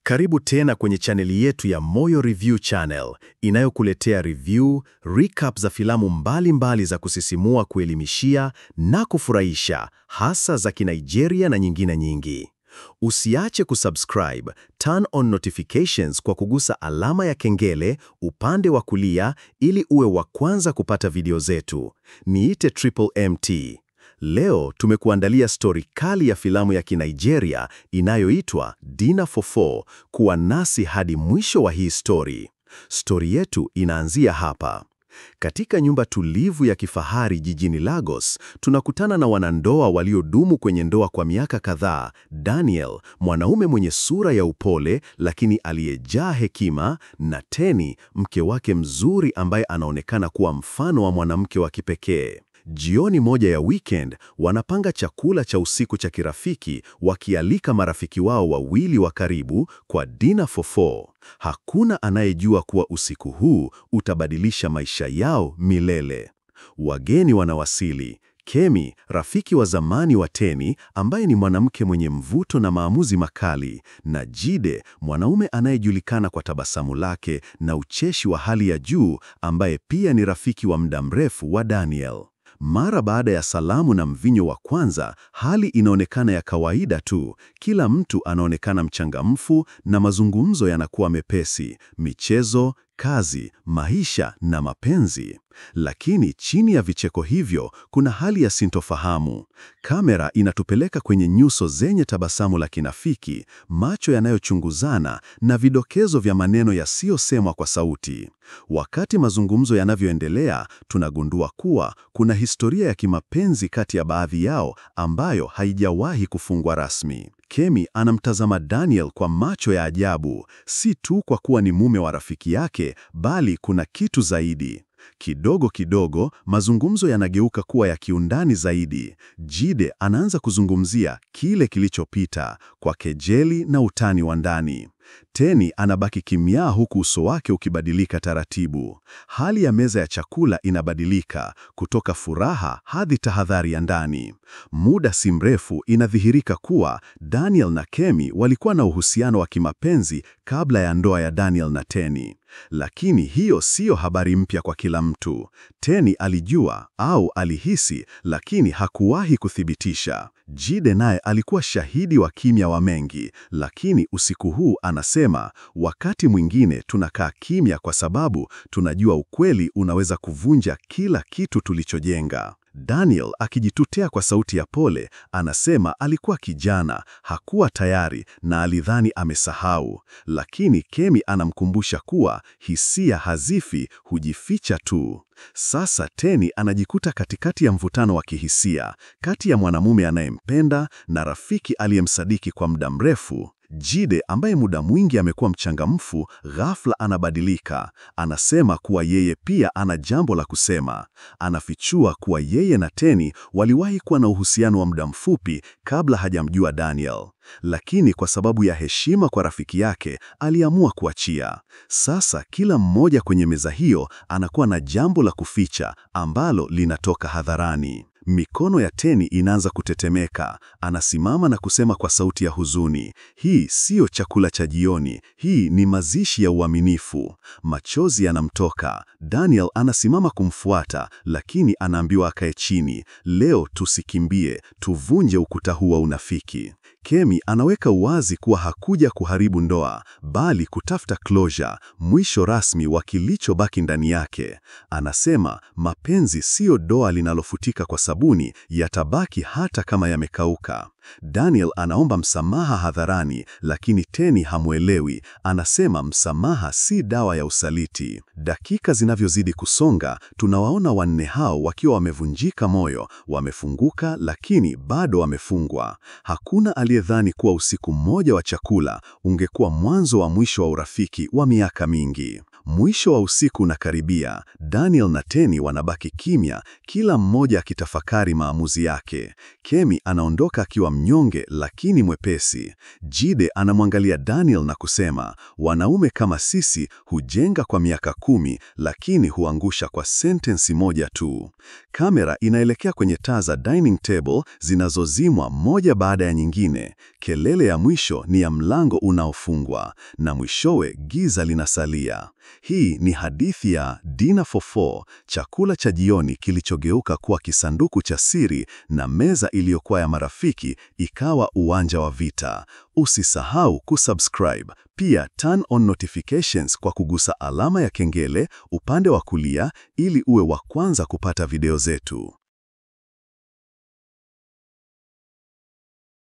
Karibu tena kwenye chaneli yetu ya Moyo Review Channel, inayokuletea review, recap za filamu mbalimbali za kusisimua, kuelimishia na kufurahisha, hasa za Kinigeria na nyingine nyingi. Usiache kusubscribe, turn on notifications kwa kugusa alama ya kengele upande wa kulia ili uwe wa kwanza kupata video zetu. Niite Triple MT. Leo tumekuandalia stori kali ya filamu ya Kinigeria inayoitwa Dinner for Four. Kuwa nasi hadi mwisho wa hii stori. Stori yetu inaanzia hapa. Katika nyumba tulivu ya kifahari jijini Lagos, tunakutana na wanandoa waliodumu kwenye ndoa kwa miaka kadhaa. Daniel, mwanaume mwenye sura ya upole lakini aliyejaa hekima, na Tenny, mke wake mzuri ambaye anaonekana kuwa mfano wa mwanamke wa kipekee. Jioni moja ya weekend, wanapanga chakula cha usiku cha kirafiki, wakialika marafiki wao wawili wa karibu kwa Dinner for Four. Hakuna anayejua kuwa usiku huu utabadilisha maisha yao milele. Wageni wanawasili. Kemi, rafiki wa zamani wa Tenny, ambaye ni mwanamke mwenye mvuto na maamuzi makali, na Jide, mwanaume anayejulikana kwa tabasamu lake na ucheshi wa hali ya juu, ambaye pia ni rafiki wa muda mrefu wa Daniel. Mara baada ya salamu na mvinyo wa kwanza, hali inaonekana ya kawaida tu. Kila mtu anaonekana mchangamfu na mazungumzo yanakuwa mepesi: michezo, kazi, maisha na mapenzi. Lakini chini ya vicheko hivyo kuna hali ya sintofahamu. Kamera inatupeleka kwenye nyuso zenye tabasamu la kinafiki, macho yanayochunguzana na vidokezo vya maneno yasiyosemwa kwa sauti. Wakati mazungumzo yanavyoendelea, tunagundua kuwa kuna historia ya kimapenzi kati ya baadhi yao ambayo haijawahi kufungwa rasmi. Kemi anamtazama Daniel kwa macho ya ajabu, si tu kwa kuwa ni mume wa rafiki yake, bali kuna kitu zaidi. Kidogo kidogo, mazungumzo yanageuka kuwa ya kiundani zaidi. Jide anaanza kuzungumzia kile kilichopita kwa kejeli na utani wa ndani. Tenny anabaki kimya huku uso wake ukibadilika taratibu. Hali ya meza ya chakula inabadilika kutoka furaha hadi tahadhari ya ndani. Muda si mrefu inadhihirika kuwa Daniel na Kemi walikuwa na uhusiano wa kimapenzi kabla ya ndoa ya Daniel na Tenny. Lakini hiyo siyo habari mpya kwa kila mtu. Tenny alijua au alihisi, lakini hakuwahi kuthibitisha. Jide naye alikuwa shahidi wa kimya wa mengi, lakini usiku huu anasema, wakati mwingine tunakaa kimya kwa sababu tunajua ukweli unaweza kuvunja kila kitu tulichojenga. Daniel akijitutea kwa sauti ya pole, anasema alikuwa kijana, hakuwa tayari na alidhani amesahau. Lakini Kemi anamkumbusha kuwa hisia hazifi, hujificha tu. Sasa Tenny anajikuta katikati ya mvutano wa kihisia, kati ya mwanamume anayempenda na rafiki aliyemsadiki kwa muda mrefu. Jide, ambaye muda mwingi amekuwa mchangamfu, ghafla anabadilika. Anasema kuwa yeye pia ana jambo la kusema. Anafichua kuwa yeye na Tenny waliwahi kuwa na uhusiano wa muda mfupi kabla hajamjua Daniel. Lakini kwa sababu ya heshima kwa rafiki yake, aliamua kuachia. Sasa kila mmoja kwenye meza hiyo anakuwa na jambo la kuficha ambalo linatoka hadharani. Mikono ya Tenny inaanza kutetemeka. Anasimama na kusema kwa sauti ya huzuni, hii siyo chakula cha jioni, hii ni mazishi ya uaminifu. Machozi yanamtoka. Daniel anasimama kumfuata, lakini anaambiwa akae chini. Leo tusikimbie, tuvunje ukuta huu wa unafiki. Kemi anaweka wazi kuwa hakuja kuharibu ndoa, bali kutafuta closure, mwisho rasmi wa kilichobaki ndani yake. Anasema mapenzi siyo doa linalofutika kwa sabuni, yatabaki hata kama yamekauka. Daniel anaomba msamaha hadharani, lakini Tenny hamuelewi. Anasema msamaha si dawa ya usaliti. Dakika zinavyozidi kusonga, tunawaona wanne hao wakiwa wamevunjika moyo, wamefunguka lakini bado wamefungwa. Hakuna aliyedhani kuwa usiku mmoja wa chakula ungekuwa mwanzo wa mwisho wa urafiki wa miaka mingi. Mwisho wa usiku unakaribia. Daniel na Tenny wanabaki kimya, kila mmoja akitafakari maamuzi yake. Kemi anaondoka akiwa mnyonge lakini mwepesi. Jide anamwangalia Daniel na kusema, wanaume kama sisi hujenga kwa miaka 10 lakini huangusha kwa sentensi moja tu. Kamera inaelekea kwenye taa za dining table zinazozimwa moja baada ya nyingine. Kelele ya mwisho ni ya mlango unaofungwa na mwishowe giza linasalia. Hii ni hadithi ya Dinner for Four, chakula cha jioni kilichogeuka kuwa kisanduku cha siri na meza iliyokuwa ya marafiki ikawa uwanja wa vita. Usisahau kusubscribe, pia turn on notifications kwa kugusa alama ya kengele upande wa kulia ili uwe wa kwanza kupata video zetu.